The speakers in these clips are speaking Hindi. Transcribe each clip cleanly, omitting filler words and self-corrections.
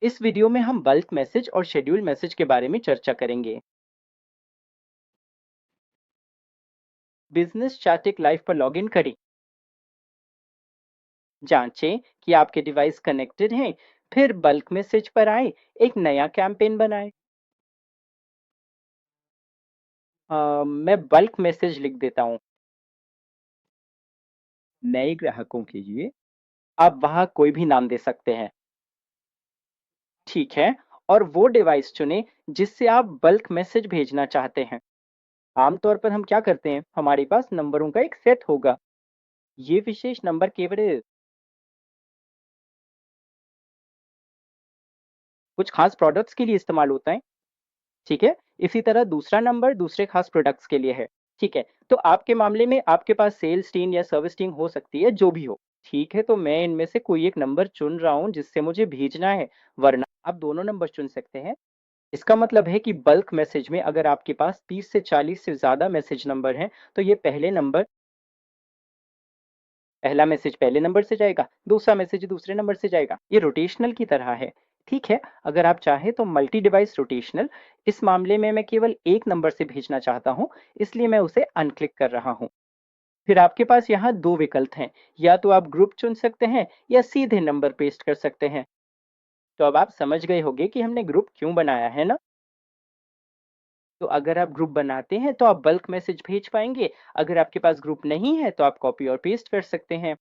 इस वीडियो में हम बल्क मैसेज और शेड्यूल मैसेज के बारे में चर्चा करेंगे। बिजनेस स्टैटिक लाइव पर लॉगिन करें। जांचें कि आपके डिवाइस कनेक्टेड हैं। फिर बल्क मैसेज पर आए, एक नया कैंपेन बनाएं। मैं बल्क मैसेज लिख देता हूं। नए ग्राहकों के लिए आप वहां कोई भी नाम दे सकते हैं। ठीक है, और वो डिवाइस चुनें जिससे आप बल्क मैसेज भेजना चाहते हैं। आमतौर पर हम क्या करते हैं, हमारे पास नंबरों का एक सेट होगा। ये विशेष नंबर केवल कुछ खास प्रोडक्ट्स के लिए इस्तेमाल होता है। ठीक है, इसी तरह दूसरा नंबर दूसरे खास प्रोडक्ट्स के लिए है। ठीक है, तो आपके मामले में आपके पास सेल्स टीम या सर्विस टीम हो सकती है, जो भी हो। ठीक है, तो मैं इनमें से कोई एक नंबर चुन रहा हूं जिससे मुझे भेजना है, वरना आप दोनों नंबर चुन सकते हैं। इसका मतलब है कि बल्क मैसेज में अगर आपके पास 30 से 40 से ज्यादा मैसेज नंबर हैं, तो ये पहला मैसेज पहले नंबर से जाएगा, दूसरा मैसेज दूसरे नंबर से जाएगा। ये रोटेशनल की तरह है। ठीक है, अगर आप चाहें तो मल्टी डिवाइस रोटेशनल। इस मामले में मैं केवल एक नंबर से भेजना चाहता हूं, इसलिए मैं उसे अनक्लिक कर रहा हूं। फिर आपके पास यहाँ दो विकल्प हैं, या तो आप ग्रुप चुन सकते हैं या सीधे नंबर पेस्ट कर सकते हैं। तो अब आप समझ गए होंगे कि हमने ग्रुप क्यों बनाया है ना। तो अगर आप ग्रुप बनाते हैं तो आप बल्क मैसेज भेज पाएंगे। अगर आपके पास ग्रुप नहीं है तो आप कॉपी और पेस्ट कर सकते हैं।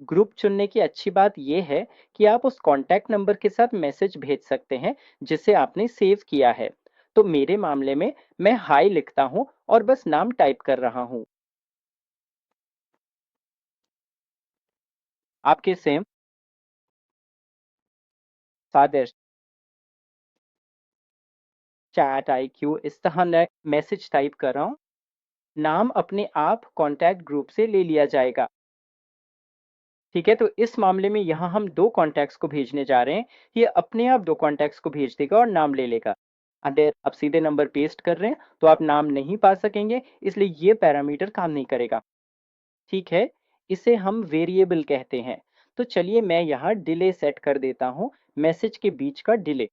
ग्रुप चुनने की अच्छी बात यह है कि आप उस कॉन्टैक्ट नंबर के साथ मैसेज भेज सकते हैं जिसे आपने सेव किया है। तो मेरे मामले में मैं हाय लिखता हूं और बस नाम टाइप कर रहा हूं। आपके सेम सादर चैट IQ इस तरह मैं मैसेज टाइप कर रहा हूं। नाम अपने आप कॉन्टैक्ट ग्रुप से ले लिया जाएगा। ठीक है, तो इस मामले में यहाँ हम दो कॉन्टैक्ट्स को भेजने जा रहे हैं। ये अपने आप दो कॉन्टैक्ट्स को भेज देगा और नाम ले लेगा। अगर आप सीधे नंबर पेस्ट कर रहे हैं तो आप नाम नहीं पा सकेंगे, इसलिए ये पैरामीटर काम नहीं करेगा। ठीक है, इसे हम वेरिएबल कहते हैं। तो चलिए मैं यहाँ डिले सेट कर देता हूँ, मैसेज के बीच का डिले।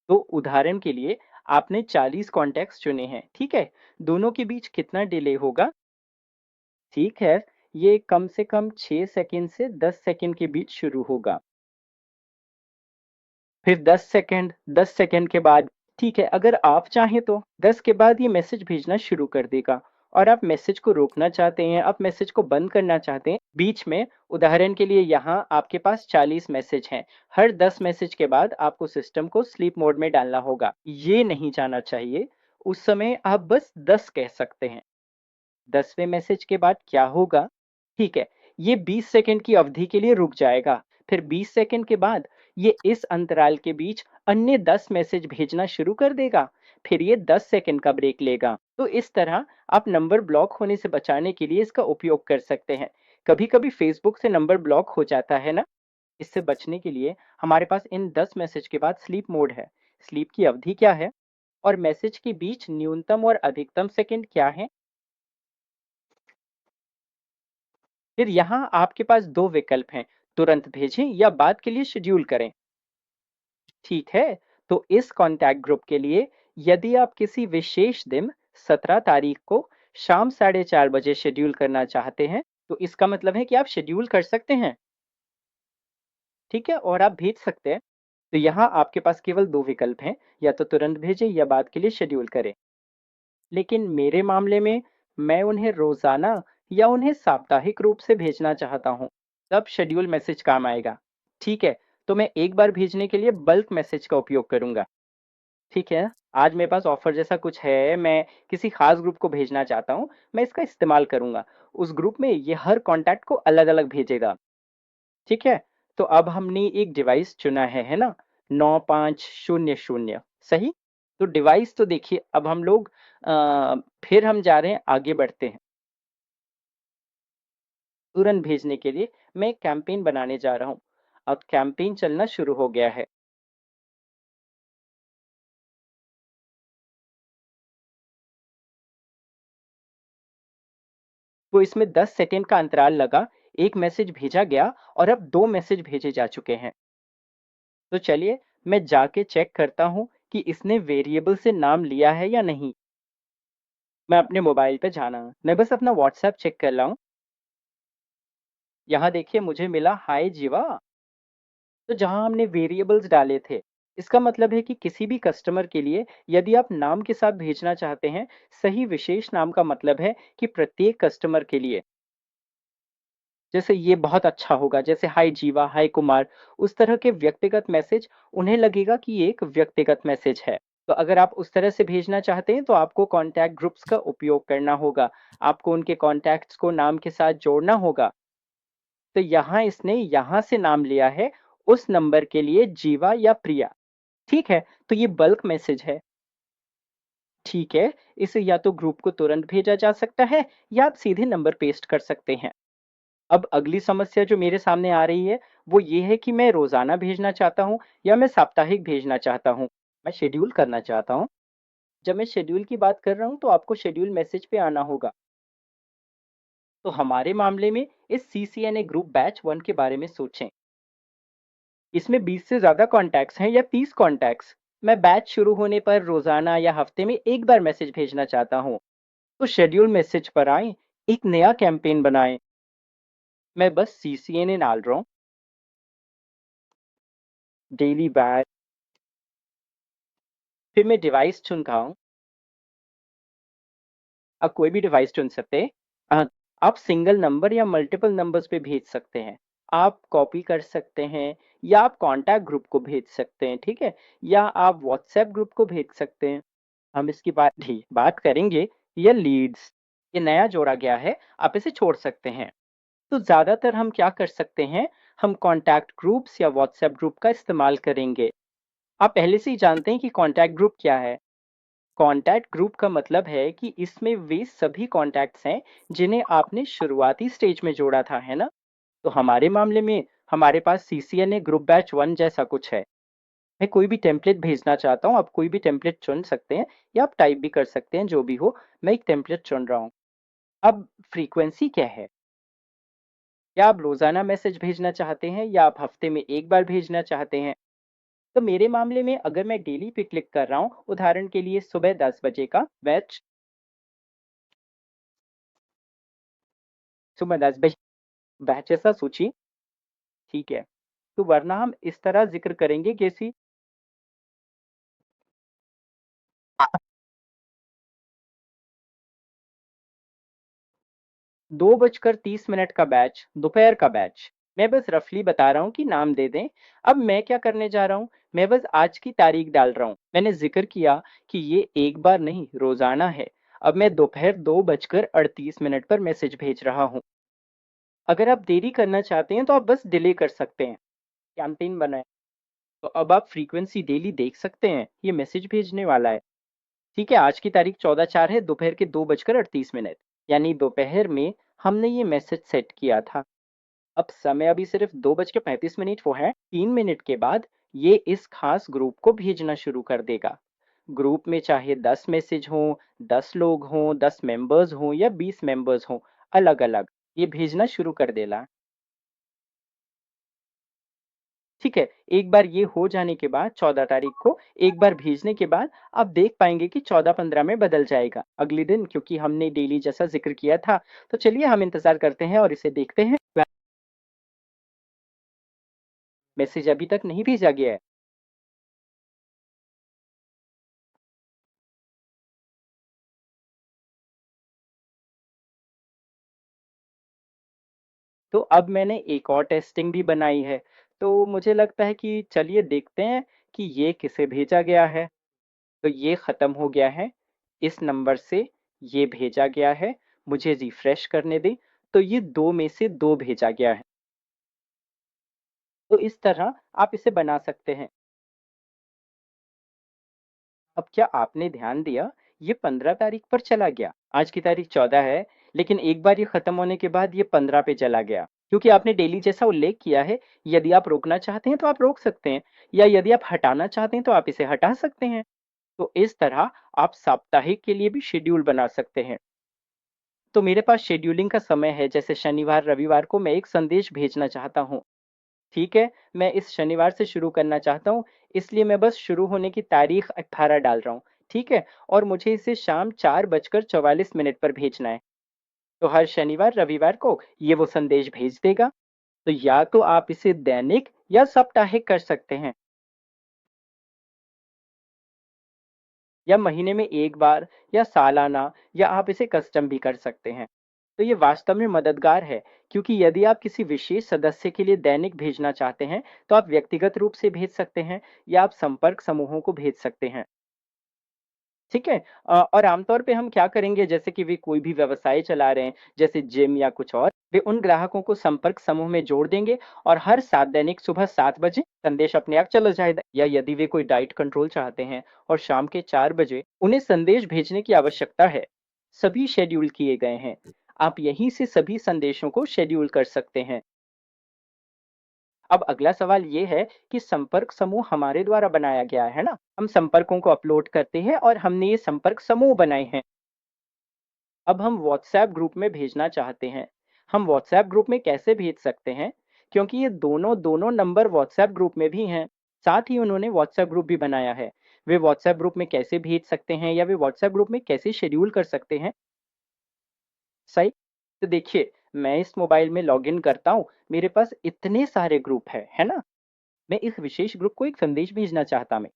तो उदाहरण के लिए आपने 40 कॉन्टैक्ट्स चुने हैं। ठीक है, दोनों के बीच कितना डिले होगा? ठीक है, ये कम से कम 6 सेकंड से 10 सेकंड के बीच शुरू होगा। फिर 10 सेकंड, 10 सेकंड के बाद। ठीक है, अगर आप चाहें तो 10 के बाद ये मैसेज भेजना शुरू कर देगा। और आप मैसेज को रोकना चाहते हैं, आप मैसेज को बंद करना चाहते हैं बीच में। उदाहरण के लिए यहाँ आपके पास 40 मैसेज हैं। हर 10 मैसेज के बाद आपको सिस्टम को स्लीप मोड में डालना होगा। ये नहीं जाना चाहिए। उस समय आप बस 10 कह सकते हैं। 10वें मैसेज के बाद क्या होगा? ठीक है, ये 20 सेकंड की अवधि के लिए रुक जाएगा। फिर 20 सेकंड के बाद ये इस अंतराल के बीच अन्य 10 मैसेज भेजना शुरू कर देगा। फिर ये 10 सेकंड का ब्रेक लेगा। तो इस तरह आप नंबर ब्लॉक होने से बचाने के लिए इसका उपयोग कर सकते हैं। कभी कभी फेसबुक से नंबर ब्लॉक हो जाता है ना। इससे बचने के लिए हमारे पास इन 10 मैसेज के बाद स्लीप मोड है। स्लीप की अवधि क्या है और मैसेज के बीच न्यूनतम और अधिकतम सेकंड क्या है। फिर यहाँ आपके पास दो विकल्प हैं, तुरंत भेजें या बाद के लिए शेड्यूल करें। ठीक है, तो इस कॉन्टैक्ट ग्रुप के लिए यदि आप किसी विशेष दिन 17 तारीख को शाम 4:30 बजे शेड्यूल करना चाहते हैं, तो इसका मतलब है कि आप शेड्यूल कर सकते हैं। ठीक है, और आप भेज सकते हैं। तो यहाँ आपके पास केवल दो विकल्प हैं, या तो तुरंत भेजें या बाद के लिए शेड्यूल करें। लेकिन मेरे मामले में मैं उन्हें रोजाना या उन्हें साप्ताहिक रूप से भेजना चाहता हूँ, तब शेड्यूल मैसेज काम आएगा। ठीक है, तो मैं एक बार भेजने के लिए बल्क मैसेज का उपयोग करूंगा। ठीक है, आज मेरे पास ऑफर जैसा कुछ है, मैं किसी खास ग्रुप को भेजना चाहता हूँ, मैं इसका इस्तेमाल करूंगा। उस ग्रुप में ये हर कॉन्टैक्ट को अलग अलग भेजेगा। ठीक है, तो अब हमने एक डिवाइस चुना है ना, 9500। सही। तो डिवाइस तो देखिए, अब हम लोग फिर हम जा रहे हैं, आगे बढ़ते हैं। तुरंत भेजने के लिए मैं एक कैंपेन बनाने जा रहा हूँ। अब कैंपेन चलना शुरू हो गया है। तो इसमें 10 सेकेंड का अंतराल लगा। एक मैसेज भेजा गया और अब 2 मैसेज भेजे जा चुके हैं। तो चलिए मैं जाके चेक करता हूँ कि इसने वेरिएबल से नाम लिया है या नहीं। मैं अपने मोबाइल पे जाना, मैं बस अपना व्हाट्सएप चेक कर रहा हूँ। यहाँ देखिए मुझे मिला हाय जीवा। तो जहाँ हमने वेरिएबल्स डाले थे, इसका मतलब है कि किसी भी कस्टमर के लिए यदि आप नाम के साथ भेजना चाहते हैं, सही विशेष नाम का मतलब है कि प्रत्येक कस्टमर के लिए जैसे ये बहुत अच्छा होगा, जैसे हाय जीवा, हाय कुमार, उस तरह के व्यक्तिगत मैसेज उन्हें लगेगा कि ये एक व्यक्तिगत मैसेज है। तो अगर आप उस तरह से भेजना चाहते हैं तो आपको कॉन्टैक्ट ग्रुप्स का उपयोग करना होगा। आपको उनके कॉन्टैक्ट्स को नाम के साथ जोड़ना होगा। तो यहाँ इसने यहाँ से नाम लिया है उस नंबर के लिए जीवा या प्रिया। ठीक है, तो ये बल्क मैसेज है। ठीक है, इसे या तो ग्रुप को तुरंत भेजा जा सकता है या आप सीधे नंबर पेस्ट कर सकते हैं। अब अगली समस्या जो मेरे सामने आ रही है, वो ये है कि मैं रोज़ाना भेजना चाहता हूँ या मैं साप्ताहिक भेजना चाहता हूँ। मैं शेड्यूल करना चाहता हूँ। जब मैं शेड्यूल की बात कर रहा हूँ, तो आपको शेड्यूल मैसेज पे आना होगा। तो हमारे मामले में इस सीसीएनए ग्रुप बैच 1 के बारे में सोचें। इसमें 20 से ज़्यादा कॉन्टैक्ट्स हैं या 30 कॉन्टैक्ट्स। मैं बैच शुरू होने पर रोज़ाना या हफ्ते में एक बार मैसेज भेजना चाहता हूँ। तो शेड्यूल मैसेज पर आएँ, एक नया कैंपेन बनाएँ। मैं बस सीसीएनए डाल रहा हूँ, डेली बैच, फिर मैं डिवाइस चुन रहा हूँ। आप कोई भी डिवाइस चुन सकते हैं। अ, आप सिंगल नंबर या मल्टीपल नंबर्स पे भेज सकते हैं। आप कॉपी कर सकते हैं या आप कॉन्टैक्ट ग्रुप को भेज सकते हैं, ठीक है? या आप व्हाट्सएप ग्रुप को भेज सकते हैं। हम इसकी बात करेंगे ये लीड्स। ये नया जोड़ा गया है, आप इसे छोड़ सकते हैं। तो ज़्यादातर हम क्या कर सकते हैं, हम कॉन्टैक्ट ग्रुप्स या व्हाट्सएप ग्रुप का इस्तेमाल करेंगे। आप पहले से ही जानते हैं कि कॉन्टैक्ट ग्रुप क्या है। कॉन्टैक्ट ग्रुप का मतलब है कि इसमें वे सभी कॉन्टैक्ट्स हैं जिन्हें आपने शुरुआती स्टेज में जोड़ा था, है ना? तो हमारे मामले में हमारे पास सीसीएनए ग्रुप बैच 1 जैसा कुछ है। मैं कोई भी टेम्पलेट भेजना चाहता हूँ, आप कोई भी टेम्पलेट चुन सकते हैं या आप टाइप भी कर सकते हैं, जो भी हो। मैं एक टेम्पलेट चुन रहा हूँ। अब फ्रीक्वेंसी क्या है? क्या आप रोज़ाना मैसेज भेजना चाहते हैं या आप हफ्ते में एक बार भेजना चाहते हैं? तो मेरे मामले में अगर मैं डेली पे क्लिक कर रहा हूँ, उदाहरण के लिए सुबह 10 बजे का बैच, सुबह 10 बजे बैचेस सूची, ठीक है। तो वरना हम इस तरह ज़िक्र करेंगे जैसी 2:30 का बैच, दोपहर का बैच। मैं बस रफली बता रहा हूँ कि नाम दे दें। अब मैं क्या करने जा रहा हूँ, मैं बस आज की तारीख डाल रहा हूँ। मैंने ज़िक्र किया कि ये एक बार नहीं, रोज़ाना है। अब मैं दोपहर 2:38 पर मैसेज भेज रहा हूँ। अगर आप देरी करना चाहते हैं तो आप बस डिले कर सकते हैं। कैंपेन बनाएँ। तो अब आप फ्रीक्वेंसी डेली देख सकते हैं, ये मैसेज भेजने वाला है। ठीक है, आज की तारीख 14/4 है, दोपहर के 2:38, यानी दोपहर में हमने ये मैसेज सेट किया था। अब समय अभी सिर्फ 2:35 वो है। 3 मिनट के बाद ये इस खास ग्रुप को भेजना शुरू कर देगा। ग्रुप में चाहे 10 मैसेज हों, 10 लोग हों, 10 मेंबर्स हों या 20 मेंबर्स हों, अलग अलग ये भेजना शुरू कर देगा। ठीक है, एक बार ये हो जाने के बाद 14 तारीख को एक बार भेजने के बाद आप देख पाएंगे कि 14-15 में बदल जाएगा अगले दिन, क्योंकि हमने डेली जैसा जिक्र किया था। तो चलिए हम इंतजार करते हैं और इसे देखते हैं। मैसेज अभी तक नहीं भेजा गया है। तो अब मैंने एक और टेस्टिंग भी बनाई है। तो मुझे लगता है कि चलिए देखते हैं कि ये किसे भेजा गया है। तो ये ख़त्म हो गया है। इस नंबर से ये भेजा गया है। मुझे रिफ्रेश करने दें। तो ये 2 में से 2 भेजा गया है। तो इस तरह आप इसे बना सकते हैं। अब क्या आपने ध्यान दिया, ये 15 तारीख पर चला गया। आज की तारीख 14 है, लेकिन एक बार ये खत्म होने के बाद ये 15 पे चला गया। क्योंकि आपने डेली जैसा उल्लेख किया है, यदि आप रोकना चाहते हैं तो आप रोक सकते हैं, या यदि आप हटाना चाहते हैं तो आप इसे हटा सकते हैं। तो इस तरह आप साप्ताहिक के लिए भी शेड्यूल बना सकते हैं। तो मेरे पास शेड्यूलिंग का समय है, जैसे शनिवार रविवार को मैं एक संदेश भेजना चाहता हूँ। ठीक है, मैं इस शनिवार से शुरू करना चाहता हूँ, इसलिए मैं बस शुरू होने की तारीख 18 डाल रहा हूँ। ठीक है, और मुझे इसे शाम 4:44 पर भेजना है। तो हर शनिवार रविवार को ये वो संदेश भेज देगा। तो या तो आप इसे दैनिक या साप्ताहिक कर सकते हैं, या महीने में एक बार, या सालाना, या आप इसे कस्टम भी कर सकते हैं। तो ये वास्तव में मददगार है, क्योंकि यदि आप किसी विशेष सदस्य के लिए दैनिक भेजना चाहते हैं, तो आप व्यक्तिगत रूप से भेज सकते हैं, या आप संपर्क समूहों को भेज सकते हैं। ठीक है। और आमतौर पे हम क्या करेंगे, जैसे कि वे कोई भी व्यवसाय चला रहे हैं, जैसे जिम या कुछ और, वे उन ग्राहकों को संपर्क समूह में जोड़ देंगे, और हर 7 दैनिक सुबह 7 बजे संदेश अपने आप चला जाएगा। या यदि वे कोई डाइट कंट्रोल चाहते हैं और शाम के 4 बजे उन्हें संदेश भेजने की आवश्यकता है, सभी शेड्यूल किए गए हैं। आप यहीं से सभी संदेशों को शेड्यूल कर सकते हैं। अब अगला सवाल ये है कि संपर्क समूह हमारे द्वारा बनाया गया है ना? हम संपर्कों को अपलोड करते हैं और हमने ये संपर्क समूह बनाए हैं। अब हम व्हाट्सएप ग्रुप में भेजना चाहते हैं। हम व्हाट्सएप ग्रुप में कैसे भेज सकते हैं? क्योंकि ये दोनों दोनों नंबर व्हाट्सएप ग्रुप में भी हैं। साथ ही उन्होंने व्हाट्सएप ग्रुप भी बनाया है। वे व्हाट्सएप ग्रुप में कैसे भेज सकते हैं, या वे व्हाट्सएप ग्रुप में कैसे शेड्यूल कर सकते हैं? सही। तो देखिए, मैं इस मोबाइल में लॉगिन करता हूँ, मेरे पास इतने सारे ग्रुप है ना? मैं इस विशेष ग्रुप को एक संदेश भेजना चाहता मैं।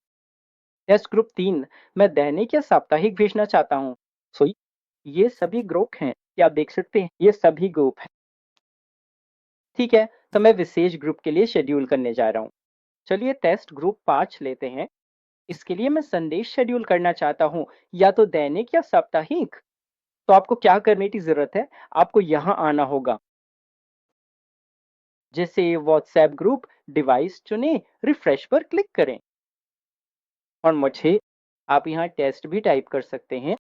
टेस्ट ग्रुप 3, मैं दैनिक या साप्ताहिक भेजना चाहता हूँ। सो ये सभी ग्रुप हैं, क्या आप देख सकते हैं? ये सभी ग्रुप हैं। ठीक है, तो मैं विशेष ग्रुप के लिए शेड्यूल करने जा रहा हूँ। चलिए टेस्ट ग्रुप 5 लेते हैं। इसके लिए मैं संदेश शेड्यूल करना चाहता हूँ, या तो दैनिक या साप्ताहिक। तो आपको क्या करने की ज़रूरत है? आपको यहाँ आना होगा। जैसे व्हाट्सएप ग्रुप, डिवाइस चुनें, रिफ्रेश पर क्लिक करें, और मुझे आप यहाँ टेस्ट भी टाइप कर सकते हैं।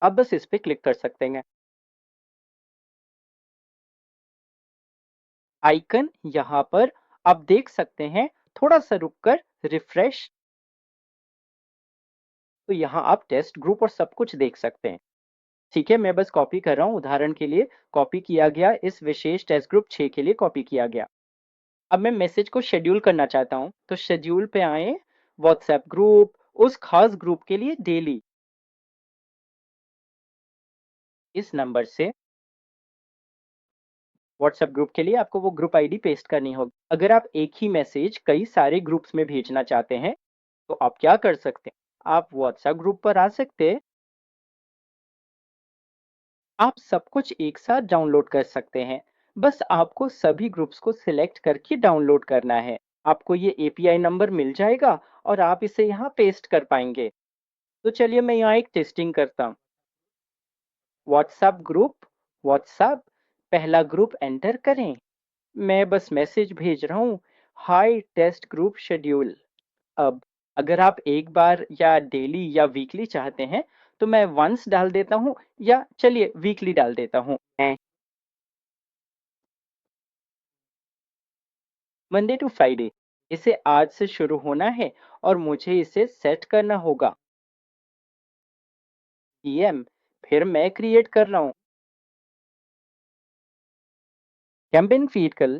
आप बस इस पे क्लिक कर सकते हैं। आइकन यहाँ पर आप देख सकते हैं। थोड़ा सा रुककर रिफ्रेश, तो यहाँ आप टेस्ट ग्रुप और सब कुछ देख सकते हैं। ठीक है, मैं बस कॉपी कर रहा हूँ, उदाहरण के लिए कॉपी किया गया, इस विशेष टेस्ट ग्रुप 6 के लिए कॉपी किया गया। अब मैं मैसेज को शेड्यूल करना चाहता हूँ, तो शेड्यूल पे आए, व्हाट्सएप ग्रुप, उस खास ग्रुप के लिए डेली, इस नंबर से व्हाट्सएप ग्रुप के लिए आपको वो ग्रुप आईडी पेस्ट करनी होगी। अगर आप एक ही मैसेज कई सारे ग्रुप्स में भेजना चाहते हैं, तो आप क्या कर सकते हैं? आप व्हाट्सएप ग्रुप पर आ सकते हैं। आप सब कुछ एक साथ डाउनलोड कर सकते हैं। बस आपको सभी ग्रुप्स को सिलेक्ट करके डाउनलोड करना है। आपको ये एपीआई नंबर मिल जाएगा, और आप इसे यहाँ पेस्ट कर पाएंगे। तो चलिए मैं यहाँ एक टेस्टिंग करता हूँ। व्हाट्सएप ग्रुप, व्हाट्सएप, पहला ग्रुप एंटर करें। मैं बस मैसेज भेज रहा हूँ, हाय टेस्ट ग्रुप शेड्यूल। अब अगर आप एक बार या डेली या वीकली चाहते हैं, तो मैं वंस डाल देता हूँ, या चलिए वीकली डाल देता हूँ। मंडे टू फ्राइडे, इसे आज से शुरू होना है, और मुझे इसे सेट करना होगा। पीएम, फिर मैं क्रिएट कर रहा हूँ। कैंपेन फीड कर,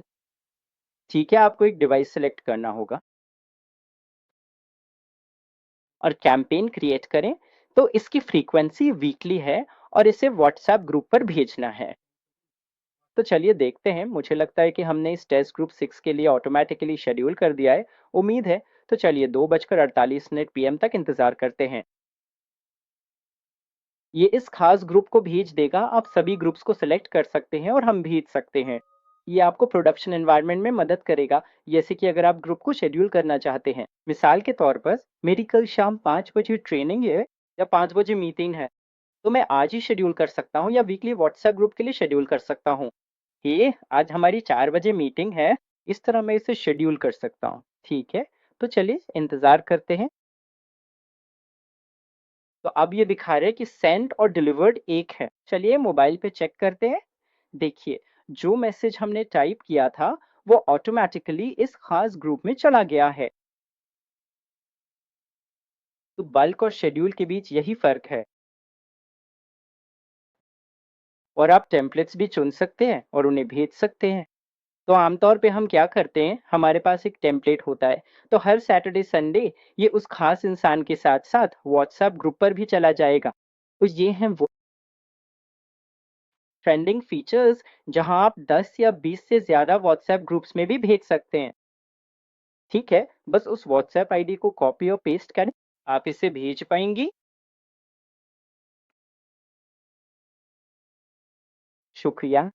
ठीक है, आपको एक डिवाइस सेलेक्ट करना होगा और कैंपेन क्रिएट करें। तो इसकी फ्रीक्वेंसी वीकली है, और इसे व्हाट्सएप ग्रुप पर भेजना है। तो चलिए देखते हैं, मुझे लगता है कि हमने इस टेस्ट ग्रुप 6 के लिए ऑटोमेटिकली शेड्यूल कर दिया है, उम्मीद है। तो चलिए 2:48 पीएम तक इंतजार करते हैं। ये इस खास ग्रुप को भेज देगा। आप सभी ग्रुप्स को सिलेक्ट कर सकते हैं और हम भेज सकते हैं। ये आपको प्रोडक्शन एनवायरनमेंट में मदद करेगा, जैसे कि अगर आप ग्रुप को शेड्यूल करना चाहते हैं। मिसाल के तौर पर मेरी कल शाम 5 बजे ट्रेनिंग है, या 5 बजे मीटिंग है, तो मैं आज ही शेड्यूल कर सकता हूँ, या वीकली व्हाट्सएप ग्रुप के लिए शेड्यूल कर सकता हूँ। ये आज हमारी 4 बजे मीटिंग है, इस तरह मैं इसे शेड्यूल कर सकता हूँ। ठीक है, तो चलिए इंतजार करते हैं। तो अब ये दिखा रहे हैं कि सेंट और डिलीवर्ड एक है। चलिए मोबाइल पे चेक करते हैं। देखिए, जो मैसेज हमने टाइप किया था, वो ऑटोमेटिकली इस खास ग्रुप में चला गया है। तो बल्क और शेड्यूल के बीच यही फर्क है। और आप टेम्पलेट्स भी चुन सकते हैं और उन्हें भेज सकते हैं। तो आमतौर पे हम क्या करते हैं, हमारे पास एक टेम्पलेट होता है, तो हर सैटरडे संडे ये उस खास इंसान के साथ साथ व्हाट्सएप ग्रुप पर भी चला जाएगा। तो ये हैं वो ट्रेंडिंग फीचर्स जहां आप 10 या 20 से ज्यादा व्हाट्सएप ग्रुप्स में भी भेज सकते हैं। ठीक है, बस उस व्हाट्सएप आईडी को कॉपी और पेस्ट करें, आप इसे भेज पाएंगी। शुक्रिया।